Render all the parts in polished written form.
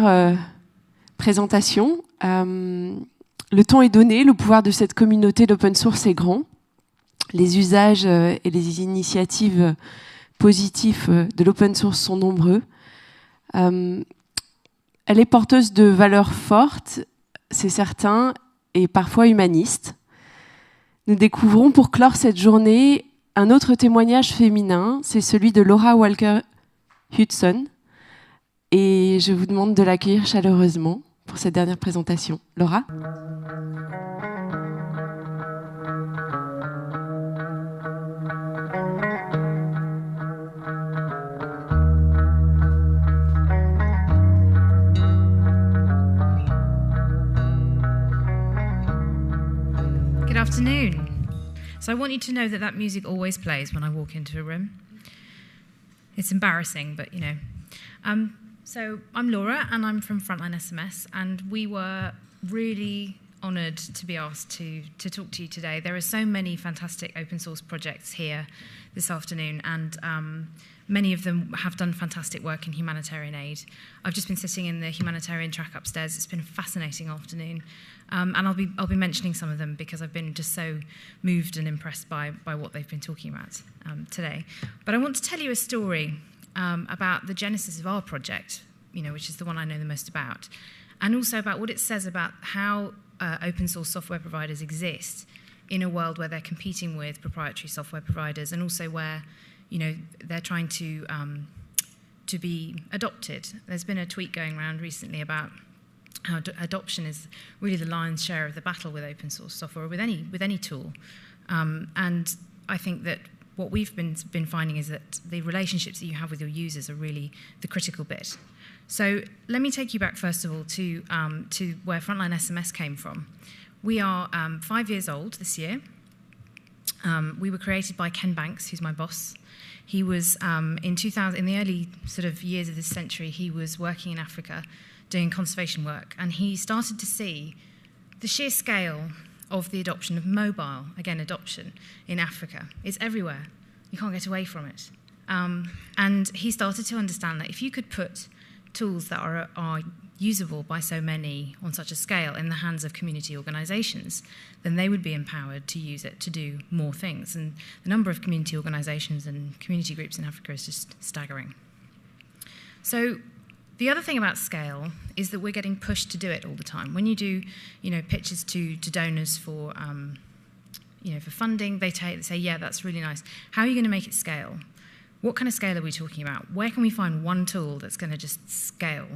première présentation. Le temps est donné, le pouvoir de cette communauté d'open source est grand. Les usages et les initiatives positives de l'open source sont nombreux. Elle est porteuse de valeurs fortes, c'est certain, et parfois humanistes. Nous découvrons pour clore cette journée un autre témoignage féminin, c'est celui de Laura Walker Hudson. Et je vous demande de l'accueillir chaleureusement pour cette dernière présentation. Laura ? Good afternoon. So I want you to know that that music always plays when I walk into a room. It's embarrassing, but you know. So I'm Laura, and I'm from Frontline SMS, and we were really honoured to be asked to talk to you today. There are so many fantastic open source projects here this afternoon, and many of them have done fantastic work in humanitarian aid. I've just been sitting in the humanitarian track upstairs. It's been a fascinating afternoon. And I'll be mentioning some of them because I've been just so moved and impressed by what they've been talking about today. But I want to tell you a story about the genesis of our project, which is the one I know the most about, and also about what it says about how open source software providers exist in a world where they're competing with proprietary software providers, and also where they're trying to be adopted. There's been a tweet going around recently about how adoption is really the lion's share of the battle with open source software, or with any tool. And I think that what we've been finding is that the relationships that you have with your users are really the critical bit. So let me take you back first of all to where Frontline SMS came from. We are 5 years old this year. We were created by Ken Banks, who's my boss. He was in the early sort of years of this century, he was working in Africa doing conservation work, and he started to see the sheer scale of the adoption of mobile, again, adoption in Africa. It's everywhere. You can't get away from it. And he started to understand that if you could put tools that are usable by so many on such a scale in the hands of community organisations, then they would be empowered to use it to do more things. And the number of community organisations and community groups in Africa is just staggering. So the other thing about scale is that we're getting pushed to do it all the time. When you do, pitches to donors for, for funding, they say, yeah, that's really nice. How are you going to make it scale? What kind of scale are we talking about? Where can we find one tool that's going to just scale?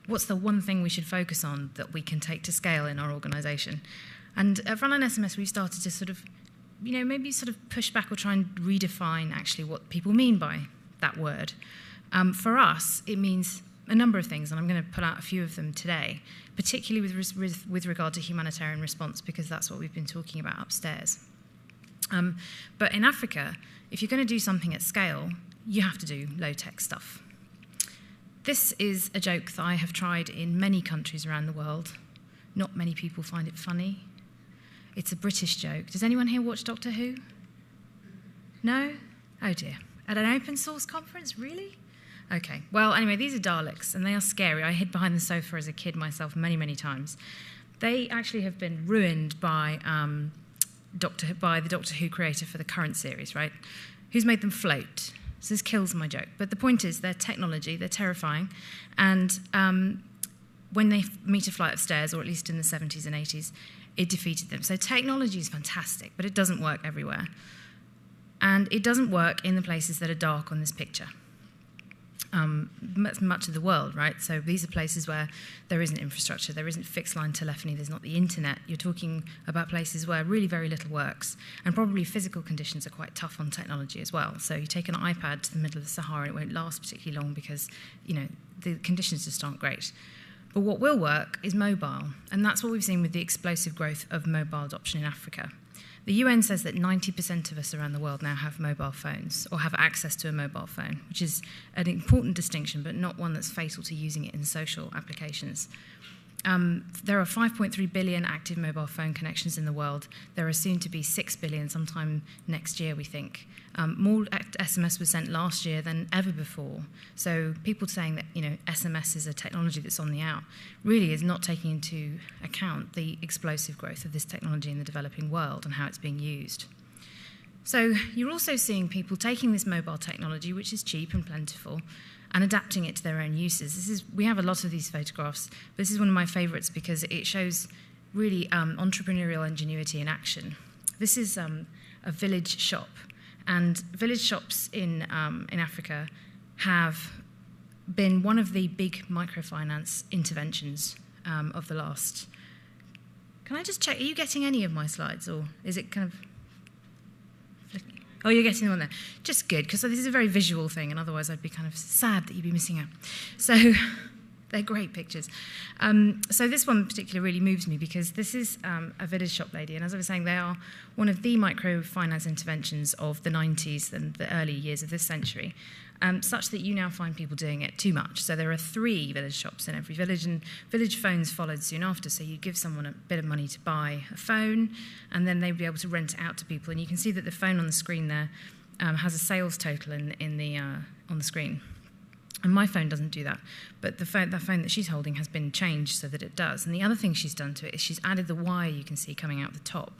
What's the one thing we should focus on that we can take to scale in our organisation? And at Frontline SMS, we started to sort of, maybe sort of push back or try and redefine actually what people mean by that word. For us, it means a number of things, and I'm going to pull out a few of them today, particularly with regard to humanitarian response, because that's what we've been talking about upstairs. But in Africa, if you're going to do something at scale, you have to do low-tech stuff. This is a joke that I have tried in many countries around the world. Not many people find it funny. It's a British joke. Does anyone here watch Doctor Who? No? Oh dear. At an open source conference? Really? Okay, well, anyway, these are Daleks, and they are scary. I hid behind the sofa as a kid myself many, many times. They actually have been ruined by the Doctor Who creator for the current series, right? Who's made them float? So this kills my joke. But the point is, they're technology, they're terrifying, and when they meet a flight of stairs, or at least in the 70s and 80s, it defeated them. So technology is fantastic, but it doesn't work everywhere. And it doesn't work in the places that are dark on this picture. Much of the world, right? So these are places where there isn't infrastructure, there isn't fixed line telephony, there's not the internet. You're talking about places where really very little works, and probably physical conditions are quite tough on technology as well. So you take an iPad to the middle of the Sahara and it won't last particularly long because, the conditions just aren't great. But what will work is mobile, and that's what we've seen with the explosive growth of mobile adoption in Africa. The UN says that 90% of us around the world now have mobile phones, or have access to a mobile phone, which is an important distinction, but not one that's fatal to using it in social applications. There are 5.3 billion active mobile phone connections in the world. There are soon to be 6 billion sometime next year, we think. More SMS was sent last year than ever before. So people saying that SMS is a technology that's on the out really is not taking into account the explosive growth of this technology in the developing world and how it's being used. So you're also seeing people taking this mobile technology, which is cheap and plentiful, and adapting it to their own uses. We have a lot of these photographs, but this is one of my favorites because it shows really entrepreneurial ingenuity in action. This is a village shop, and village shops in Africa have been one of the big microfinance interventions of the last... Can I just check, are you getting any of my slides, or is it kind of... Oh, you're getting the one there. Just good, because this is a very visual thing, and otherwise I'd be kind of sad that you'd be missing out. So they're great pictures. So this one in particular really moves me because this is a village shop lady, and as I was saying, they are one of the microfinance interventions of the 90s and the early years of this century, such that you now find people doing it too much. So there are 3 village shops in every village, and village phones followed soon after. So you give someone a bit of money to buy a phone, and then they'd be able to rent it out to people. And you can see that the phone on the screen there has a sales total on the screen. And my phone doesn't do that, but the phone that she's holding has been changed so that it does. And the other thing she's done to it is she's added the wire you can see coming out the top.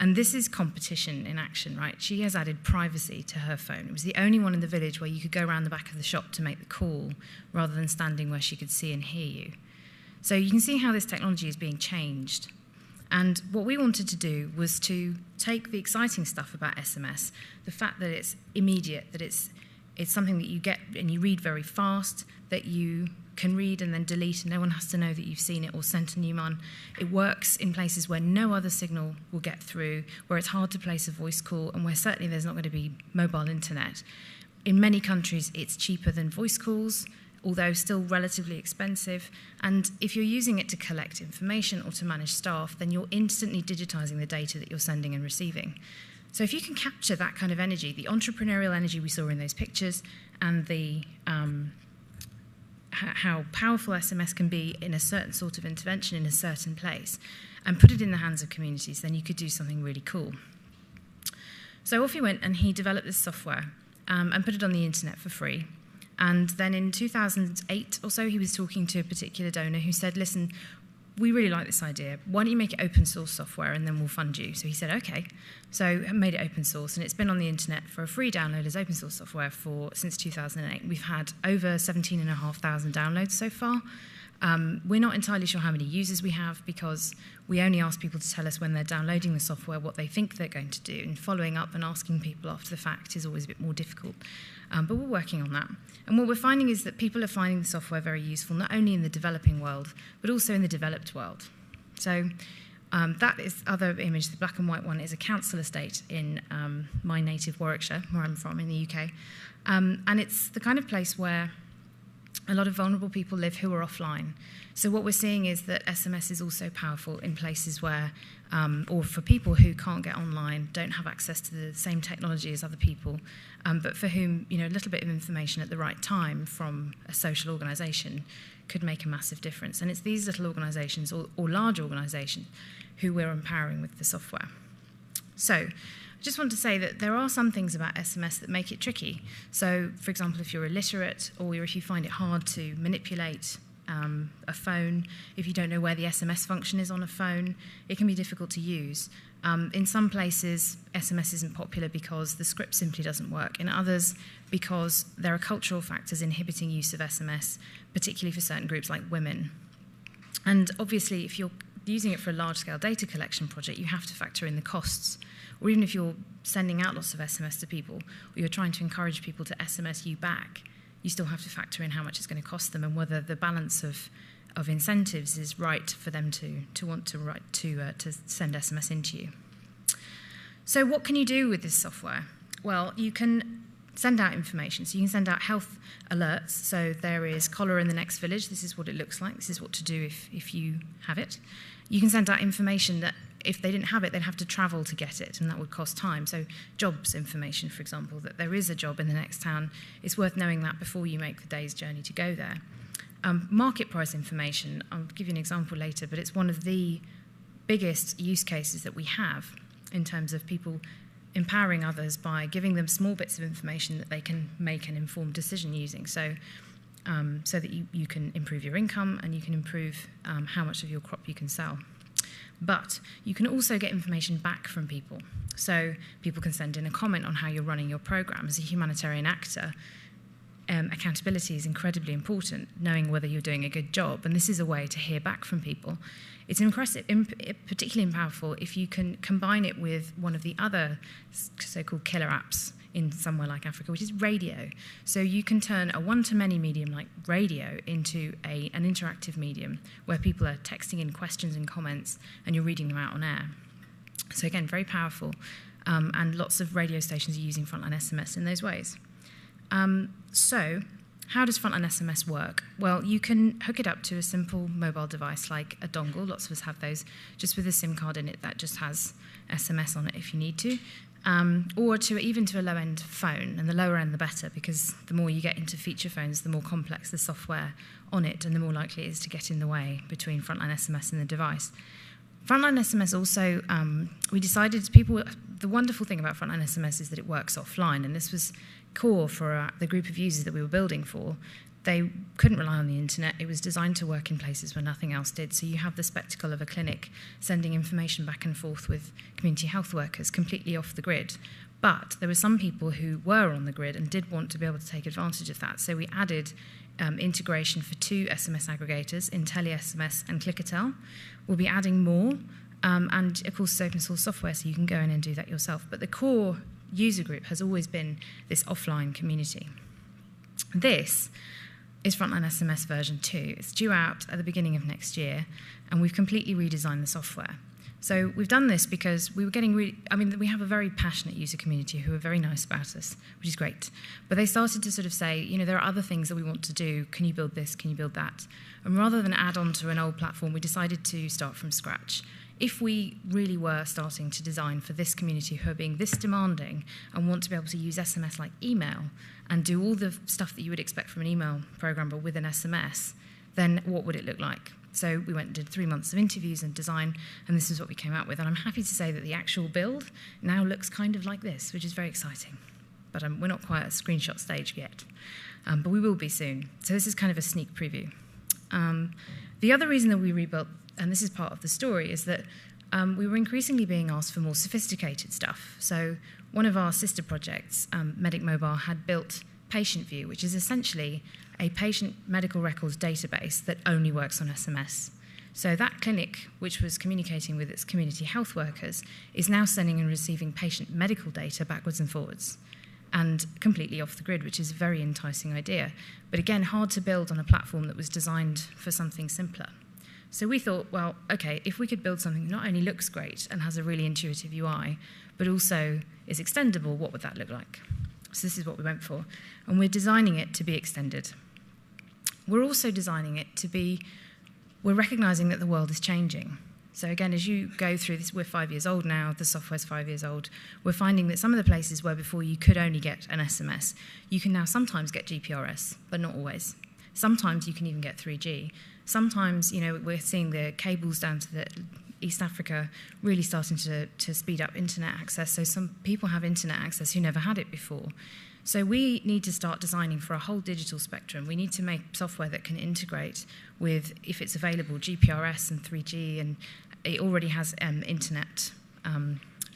And this is competition in action, right? She has added privacy to her phone. It was the only one in the village where you could go around the back of the shop to make the call rather than standing where she could see and hear you. So you can see how this technology is being changed. And what we wanted to do was to take the exciting stuff about SMS, the fact that it's immediate, that it's something that you get and you read very fast, that you can read and then delete, and no one has to know that you've seen it or sent a new one. It works in places where no other signal will get through, where it's hard to place a voice call, and where certainly there's not going to be mobile internet. In many countries, it's cheaper than voice calls, although still relatively expensive. And if you're using it to collect information or to manage staff, then you're instantly digitizing the data that you're sending and receiving. So if you can capture that kind of energy, the entrepreneurial energy we saw in those pictures, and the how powerful SMS can be in a certain sort of intervention in a certain place, and put it in the hands of communities, then you could do something really cool. So off he went, and he developed this software and put it on the internet for free. And then in 2008 or so, he was talking to a particular donor who said, listen, we really like this idea. Why don't you make it open source software and then we'll fund you? So he said, okay. So I made it open source, and it's been on the internet for a free download as open source software since 2008. We've had over 17,500 downloads so far. We're not entirely sure how many users we have because we only ask people to tell us when they're downloading the software what they think they're going to do, and following up and asking people after the fact is always a bit more difficult. But we're working on that. And what we're finding is that people are finding the software very useful, not only in the developing world, but also in the developed world. So that is other image, the black and white one, is a council estate in my native Warwickshire, where I'm from in the UK. And it's the kind of place where a lot of vulnerable people live who are offline. So what we're seeing is that SMS is also powerful in places where, or for people who can't get online, don't have access to the same technology as other people, but for whom a little bit of information at the right time from a social organisation could make a massive difference. And it's these little organisations or large organisations who we're empowering with the software. So I just want to say that there are some things about SMS that make it tricky. So, for example, if you're illiterate or if you find it hard to manipulate a phone, if you don't know where the SMS function is on a phone, it can be difficult to use. In some places, SMS isn't popular because the script simply doesn't work. In others, because there are cultural factors inhibiting use of SMS, particularly for certain groups like women. And obviously, if you're using it for a large-scale data collection project, you have to factor in the costs. Or even if you're sending out lots of SMS to people, or you're trying to encourage people to SMS you back, you still have to factor in how much it's going to cost them and whether the balance of incentives is right for them to want to send SMS into you. So what can you do with this software? Well, you can send out information. So you can send out health alerts. So there is cholera in the next village. This is what it looks like. This is what to do if you have it. You can send out information that if they didn't have it, they'd have to travel to get it, and that would cost time. So jobs information, for example, that there is a job in the next town. It's worth knowing that before you make the day's journey to go there. Market price information, I'll give you an example later, but it's one of the biggest use cases that we have in terms of people empowering others by giving them small bits of information that they can make an informed decision using. So that you can improve your income and you can improve how much of your crop you can sell. But you can also get information back from people. So people can send in a comment on how you're running your program. As a humanitarian actor, accountability is incredibly important, knowing whether you're doing a good job. And this is a way to hear back from people. It's particularly powerful if you can combine it with one of the other so-called killer apps in somewhere like Africa, which is radio. So you can turn a one-to-many medium like radio into an interactive medium where people are texting in questions and comments and you're reading them out on air. So again, very powerful. And lots of radio stations are using Frontline SMS in those ways. So how does Frontline SMS work? Well, you can hook it up to a simple mobile device like a dongle. Lots of us have those, just with a SIM card in it that just has SMS on it if you need to. Or even to a low-end phone, and the lower end the better, because the more you get into feature phones, the more complex the software on it, and the more likely it is to get in the way between Frontline SMS and the device. Frontline SMS also, we decided the wonderful thing about Frontline SMS is that it works offline, and this was core for the group of users that we were building for. They couldn't rely on the internet. It was designed to work in places where nothing else did. So you have the spectacle of a clinic sending information back and forth with community health workers completely off the grid. But there were some people who were on the grid and did want to be able to take advantage of that. So we added integration for 2 SMS aggregators, IntelliSMS and Clickatel. We'll be adding more. And of course, it's open source software, so you can go in and do that yourself. But the core user group has always been this offline community. This is Frontline SMS version 2. It's due out at the beginning of next year, and we've completely redesigned the software. So we've done this because we were getting we have a very passionate user community who are very nice about us, which is great. But they started to sort of say, there are other things that we want to do. Can you build this? Can you build that? And rather than add on to an old platform, we decided to start from scratch. If we really were starting to design for this community who are being this demanding and want to be able to use SMS like email and do all the stuff that you would expect from an email program but with an SMS, then what would it look like? So we went and did 3 months of interviews and design, and this is what we came out with. And I'm happy to say that the actual build now looks kind of like this, which is very exciting. But we're not quite at screenshot stage yet, but we will be soon. So this is kind of a sneak preview. The other reason that we rebuilt, and this is part of the story, is that we were increasingly being asked for more sophisticated stuff. So one of our sister projects, Medic Mobile, had built Patient View, which is essentially a patient medical records database that only works on SMS. So that clinic, which was communicating with its community health workers, is now sending and receiving patient medical data backwards and forwards, and completely off the grid, which is a very enticing idea. But again, hard to build on a platform that was designed for something simpler. So we thought, well, okay, if we could build something that not only looks great and has a really intuitive UI, but also is extendable, what would that look like? So this is what we went for. And we're designing it to be extended. We're also designing it to be, we're recognizing that the world is changing. So again, as you go through this, we're 5 years old now, the software's 5 years old, we're finding that some of the places where before you could only get an SMS, you can now sometimes get GPRS, but not always. Sometimes you can even get 3G. Sometimes, we're seeing the cables down to the East Africa really starting to speed up internet access. So some people have internet access who never had it before. So we need to start designing for a whole digital spectrum. We need to make software that can integrate with, if it's available, GPRS and 3G, and it already has internet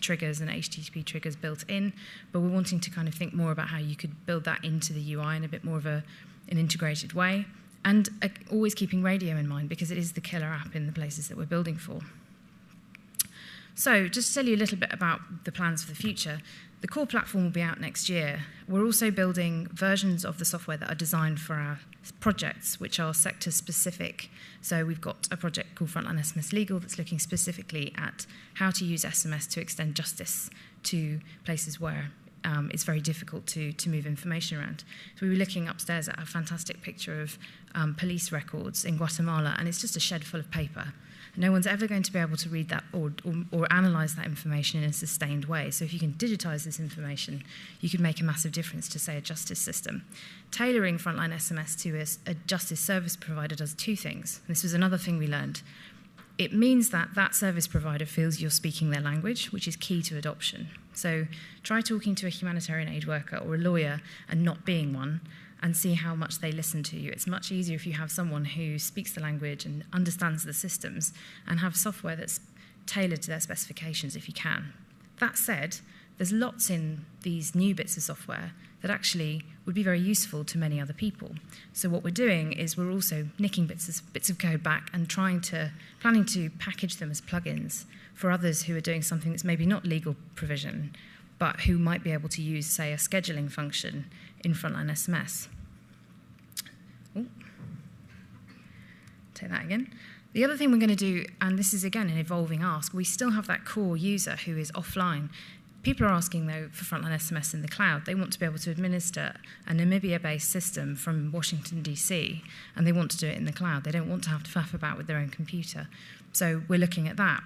triggers and HTTP triggers built in, but we're wanting to kind of think more about how you could build that into the UI in a bit more of an integrated way. And always keeping radio in mind, because it is the killer app in the places that we're building for. So just to tell you a little bit about the plans for the future, the core platform will be out next year. We're also building versions of the software that are designed for our projects, which are sector-specific. So we've got a project called Frontline SMS Legal that's looking specifically at how to use SMS to extend justice to places where it's very difficult to move information around. So we were looking upstairs at a fantastic picture of police records in Guatemala, and it's just a shed full of paper. No one's ever going to be able to read that or analyse that information in a sustained way. So if you can digitise this information, you could make a massive difference to, say, a justice system. Tailoring Frontline SMS to a justice service provider does two things. This was another thing we learned. It means that that service provider feels you're speaking their language, which is key to adoption. So try talking to a humanitarian aid worker or a lawyer and not being one, and see how much they listen to you. It's much easier if you have someone who speaks the language and understands the systems and have software that's tailored to their specifications if you can. That said, there's lots in these new bits of software that actually would be very useful to many other people. So what we're doing is we're also nicking bits of code back and planning to package them as plugins for others who are doing something that's maybe not legal provision, but who might be able to use, say, a scheduling function in Frontline SMS. Ooh. Take that again. The other thing we're going to do, and this is again an evolving ask, we still have that core user who is offline. People are asking, though, for Frontline SMS in the cloud. They want to be able to administer a Namibia-based system from Washington, DC, and they want to do it in the cloud. They don't want to have to faff about with their own computer. So we're looking at that.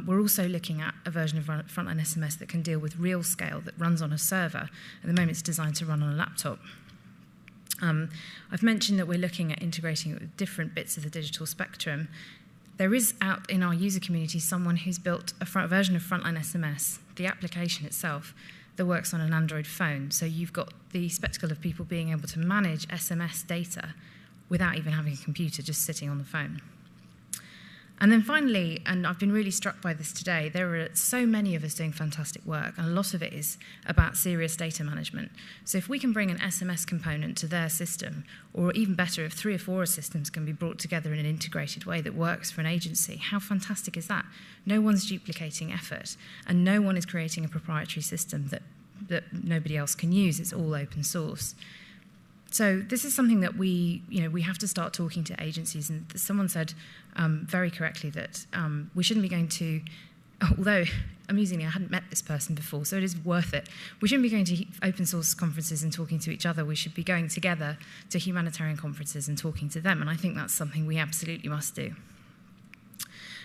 We're also looking at a version of Frontline SMS that can deal with real scale, that runs on a server. At the moment, it's designed to run on a laptop. I've mentioned that we're looking at integrating it with different bits of the digital spectrum. There is out in our user community someone who's built a version of Frontline SMS, the application itself, that works on an Android phone. So you've got the spectacle of people being able to manage SMS data without even having a computer, just sitting on the phone. And then finally, and I've been really struck by this today, there are so many of us doing fantastic work, and a lot of it is about serious data management. So if we can bring an SMS component to their system, or even better, if 3 or 4 systems can be brought together in an integrated way that works for an agency, how fantastic is that? No one's duplicating effort, and no one is creating a proprietary system that nobody else can use. It's all open source. So this is something that we have to start talking to agencies. And someone said very correctly that we shouldn't be going to, although amusingly I hadn't met this person before, so it is worth it. We shouldn't be going to open source conferences and talking to each other. We should be going together to humanitarian conferences and talking to them. And I think that's something we absolutely must do.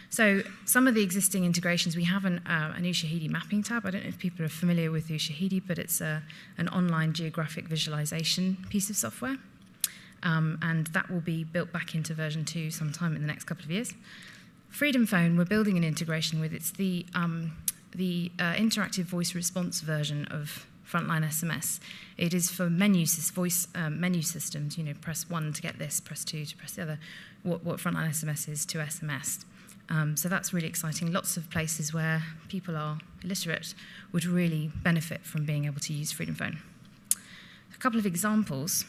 So some of the existing integrations, we have an Ushahidi mapping tab. I don't know if people are familiar with Ushahidi, but it's an online geographic visualization piece of software. And that will be built back into version 2 sometime in the next couple of years. Freedom Phone, we're building an integration with. It's the interactive voice response version of Frontline SMS. It is for voice menu systems. Press 1 to get this, press 2 to press the other. What Frontline SMS is to SMS. So that's really exciting. Lots of places where people are illiterate would really benefit from being able to use Freedom Phone. A couple of examples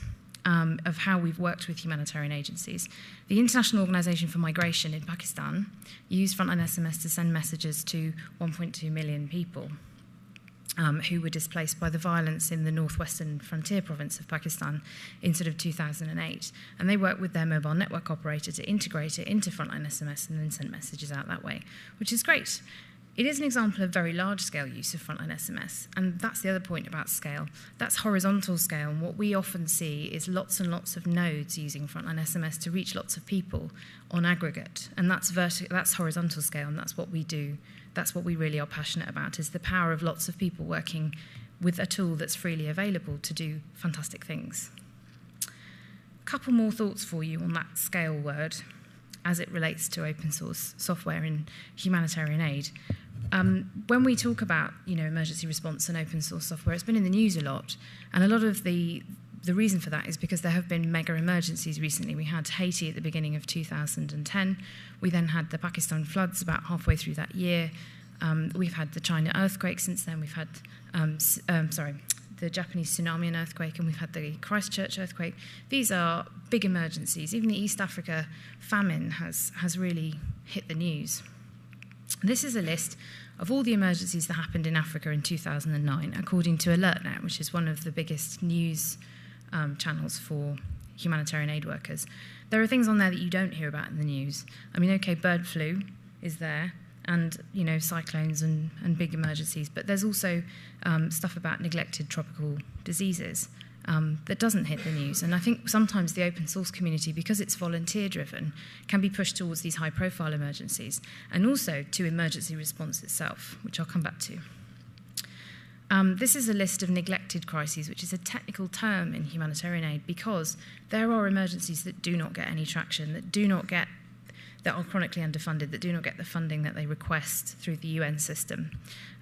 of how we've worked with humanitarian agencies. The International Organization for Migration in Pakistan used Frontline SMS to send messages to 1.2 million people who were displaced by the violence in the northwestern frontier province of Pakistan in sort of 2008. And they worked with their mobile network operator to integrate it into Frontline SMS and then send messages out that way, which is great. It is an example of very large-scale use of Frontline SMS, and that's the other point about scale. That's horizontal scale, and what we often see is lots and lots of nodes using Frontline SMS to reach lots of people on aggregate, and that's horizontal scale, and that's what we do. That's what we really are passionate about, is the power of lots of people working with a tool that's freely available to do fantastic things. A couple more thoughts for you on that scale word as it relates to open source software in humanitarian aid. When we talk about emergency response and open source software, it's been in the news a lot, and a lot of the reason for that is because there have been mega emergencies recently. We had Haiti at the beginning of 2010. We then had the Pakistan floods about halfway through that year. We've had the China earthquake since then. We've had the Japanese tsunami and earthquake, and we've had the Christchurch earthquake. These are big emergencies. Even the East Africa famine has really hit the news. This is a list of all the emergencies that happened in Africa in 2009, according to AlertNet, which is one of the biggest news channels for humanitarian aid workers. There are things on there that you don't hear about in the news. I mean, okay, bird flu is there, and cyclones and big emergencies. But there's also stuff about neglected tropical diseases that doesn't hit the news. And I think sometimes the open source community, because it's volunteer driven, can be pushed towards these high profile emergencies and also to emergency response itself, which I'll come back to. This is a list of neglected crises, which is a technical term in humanitarian aid because there are emergencies that do not get any traction, that are chronically underfunded, that do not get the funding that they request through the UN system.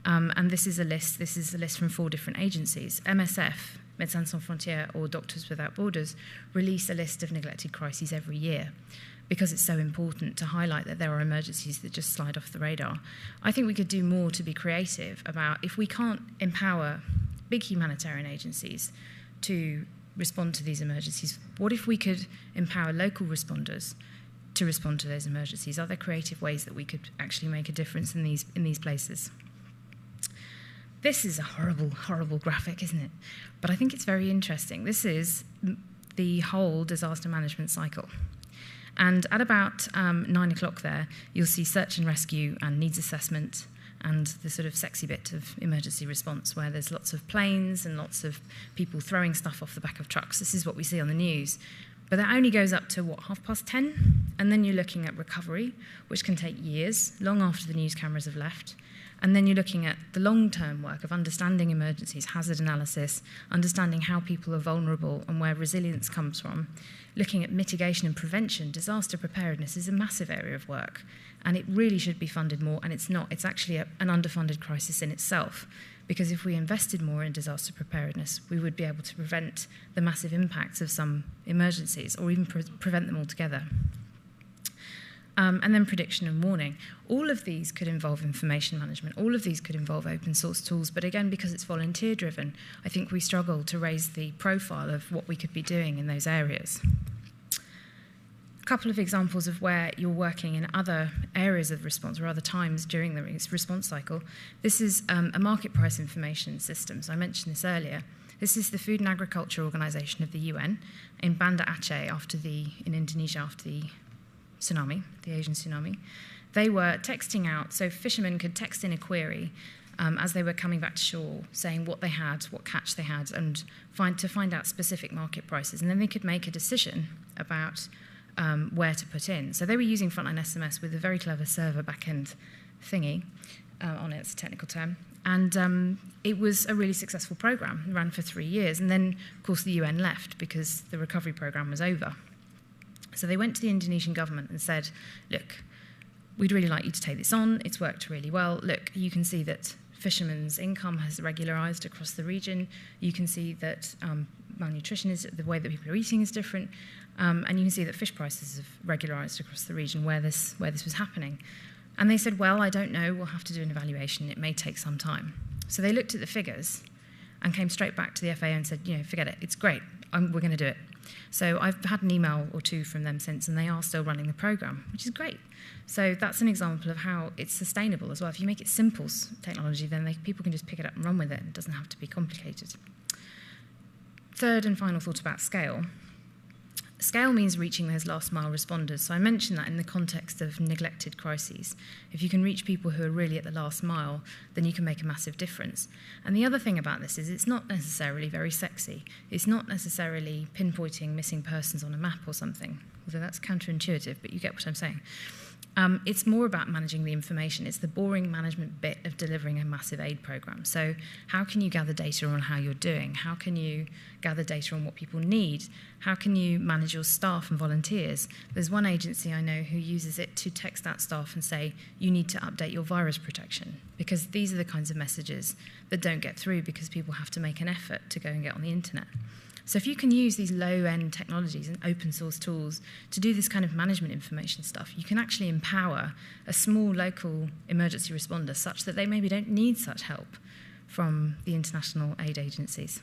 And this is a list from 4 different agencies. MSF, Médecins Sans Frontières, or Doctors Without Borders, release a list of neglected crises every year because it's so important to highlight that there are emergencies that just slide off the radar. I think we could do more to be creative about, if we can't empower big humanitarian agencies to respond to these emergencies, what if we could empower local responders to respond to those emergencies? Are there creative ways that we could actually make a difference in these places? This is a horrible, horrible graphic, isn't it? But I think it's very interesting. This is the whole disaster management cycle. And at about 9 o'clock there, you'll see search and rescue and needs assessment and the sort of sexy bit of emergency response where there's lots of planes and lots of people throwing stuff off the back of trucks. This is what we see on the news. But that only goes up to, 10:30? And then you're looking at recovery, which can take years, long after the news cameras have left. And then you're looking at the long-term work of understanding emergencies, hazard analysis, understanding how people are vulnerable and where resilience comes from. Looking at mitigation and prevention, disaster preparedness is a massive area of work. And it really should be funded more, and it's not. It's actually an underfunded crisis in itself. Because if we invested more in disaster preparedness, we would be able to prevent the massive impacts of some emergencies or even prevent them altogether. And then prediction and warning. All of these could involve information management. All of these could involve open source tools. But again, because it's volunteer driven, I think we struggle to raise the profile of what we could be doing in those areas. A couple of examples of where you're working in other areas of response or other times during the response cycle. This is a market price information system. So I mentioned this earlier. This is the Food and Agriculture Organization of the UN in Banda Aceh in Indonesia after the tsunami, the Asian tsunami. They were texting out, so fishermen could text in a query as they were coming back to shore, saying what they had, what catch they had, and find out specific market prices. And then they could make a decision about where to put in. So they were using Frontline SMS with a very clever server backend thingy on it, it's a technical term. And it was a really successful program. It ran for 3 years. And then, of course, the UN left because the recovery program was over. So they went to the Indonesian government and said, look, we'd really like you to take this on. It's worked really well. Look, you can see that fishermen's income has regularized across the region. You can see that malnutrition is, the way that people are eating is different. And you can see that fish prices have regularized across the region where this was happening. And they said, well, I don't know. We'll have to do an evaluation. It may take some time. So they looked at the figures and came straight back to the FAO and said, forget it. It's great. We're going to do it. So I've had an email or two from them since, and they are still running the program, which is great. So that's an example of how it's sustainable as well. If you make it simple technology, then people can just pick it up and run with it. It doesn't have to be complicated. Third and final thought about scale. Scale means reaching those last mile responders. So I mentioned that in the context of neglected crises. If you can reach people who are really at the last mile, then you can make a massive difference. And the other thing about this is it's not necessarily very sexy. It's not necessarily pinpointing missing persons on a map or something, although that's counterintuitive, but you get what I'm saying. It's more about managing the information. It's the boring management bit of delivering a massive aid program. So how can you gather data on how you're doing? How can you gather data on what people need? How can you manage your staff and volunteers? There's one agency I know who uses it to text out staff and say, you need to update your virus protection, because these are the kinds of messages that don't get through because people have to make an effort to go and get on the internet. So if you can use these low-end technologies and open source tools to do this kind of management information stuff, you can actually empower a small local emergency responder such that they maybe don't need such help from the international aid agencies.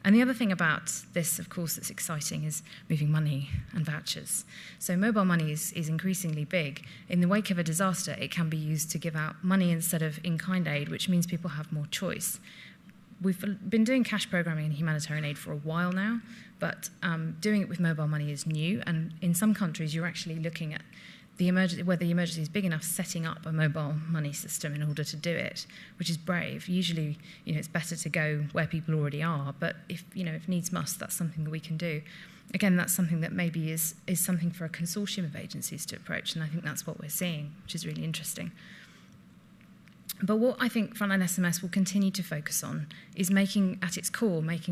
And the other thing about this, of course, that's exciting is moving money and vouchers. So mobile money is increasingly big. In the wake of a disaster, it can be used to give out money instead of in-kind aid, which means people have more choice. We've been doing cash programming in humanitarian aid for a while now, but doing it with mobile money is new. And in some countries, you're actually looking at whether the emergency is big enough, setting up a mobile money system in order to do it, which is brave. Usually, it's better to go where people already are, but if needs must, that's something that we can do. Again, that's something that maybe is something for a consortium of agencies to approach, and I think that's what we're seeing, which is really interesting. But what I think Frontline SMS will continue to focus on is making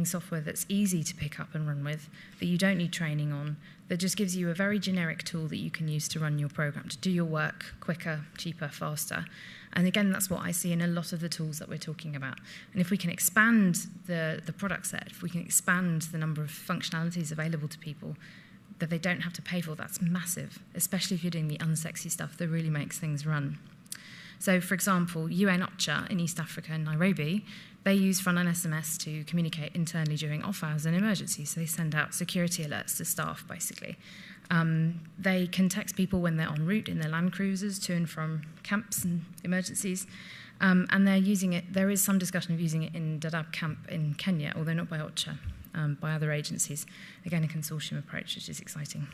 software that's easy to pick up and run with, that you don't need training on, that just gives you a very generic tool that you can use to run your program, to do your work quicker, cheaper, faster. And again, that's what I see in a lot of the tools that we're talking about. And if we can expand the product set, if we can expand the number of functionalities available to people that they don't have to pay for, that's massive, especially if you're doing the unsexy stuff that really makes things run. So, for example, UN OCHA in East Africa in Nairobi, they use Frontline SMS to communicate internally during off-hours and emergencies. So they send out security alerts to staff, basically. They can text people when they're en route in their land cruisers to and from camps and emergencies. And they're using it. There is some discussion of using it in Dadaab camp in Kenya, although not by OCHA, by other agencies. Again, a consortium approach, which is exciting.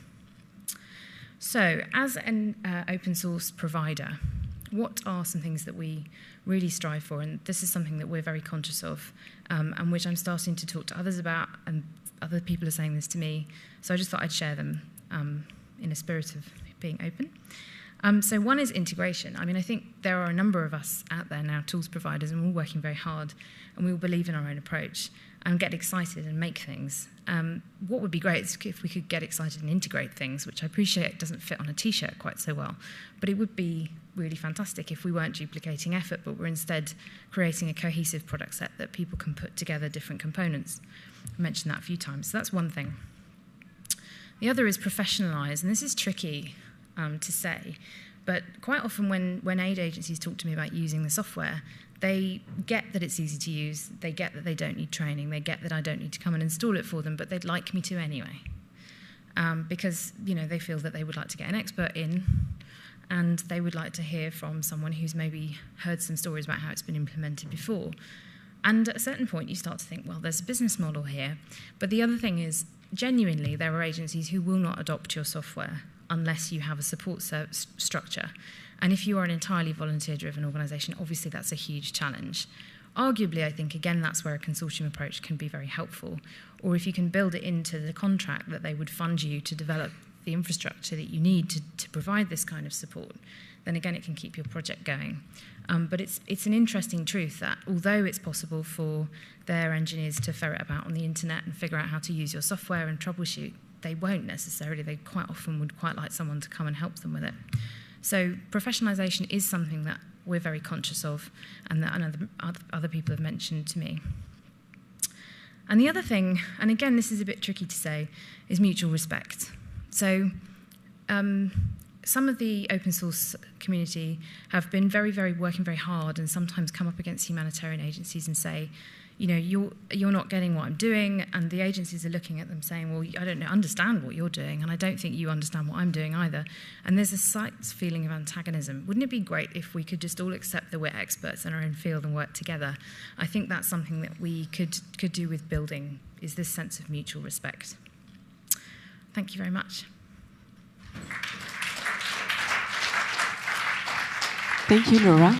So, as an open source provider, what are some things that we really strive for? And this is something that we're very conscious of, and which I'm starting to talk to others about, and other people are saying this to me. So I just thought I'd share them in a spirit of being open. So one is integration. I mean, I think there are a number of us out there now, tools providers, and we're all working very hard, and we all believe in our own approach and get excited and make things. What would be great is if we could get excited and integrate things, which I appreciate doesn't fit on a T-shirt quite so well, but it would be really fantastic if we weren't duplicating effort, but we're instead creating a cohesive product set that people can put together different components. I mentioned that a few times, so that's one thing. The other is professionalize, and this is tricky to say, but quite often when aid agencies talk to me about using the software, they get that it's easy to use, they get that they don't need training, they get that I don't need to come and install it for them, but they'd like me to anyway. Because they feel that they would like to get an expert in, and they would like to hear from someone who's maybe heard some stories about how it's been implemented before. And at a certain point, you start to think, well, there's a business model here. But the other thing is, genuinely, there are agencies who will not adopt your software unless you have a support structure. And if you are an entirely volunteer-driven organisation, obviously that's a huge challenge. Arguably, I think, again, that's where a consortium approach can be very helpful. Or if you can build it into the contract that they would fund you to develop the infrastructure that you need to provide this kind of support, then again, it can keep your project going. But it's an interesting truth that although it's possible for their engineers to ferret about on the internet and figure out how to use your software and troubleshoot, they won't necessarily. They quite often would quite like someone to come and help them with it. So professionalisation is something that we're very conscious of, and that other people have mentioned to me. And the other thing, and again, this is a bit tricky to say, is mutual respect. So some of the open source community have been working very hard, and sometimes come up against humanitarian agencies and say, you're not getting what I'm doing, and the agencies are looking at them saying, well, I don't understand what you're doing, and I don't think you understand what I'm doing either. And there's a slight feeling of antagonism. Wouldn't it be great if we could just all accept that we're experts in our own field and work together? I think that's something that we could do with building, is this sense of mutual respect. Thank you very much. Thank you, Laura.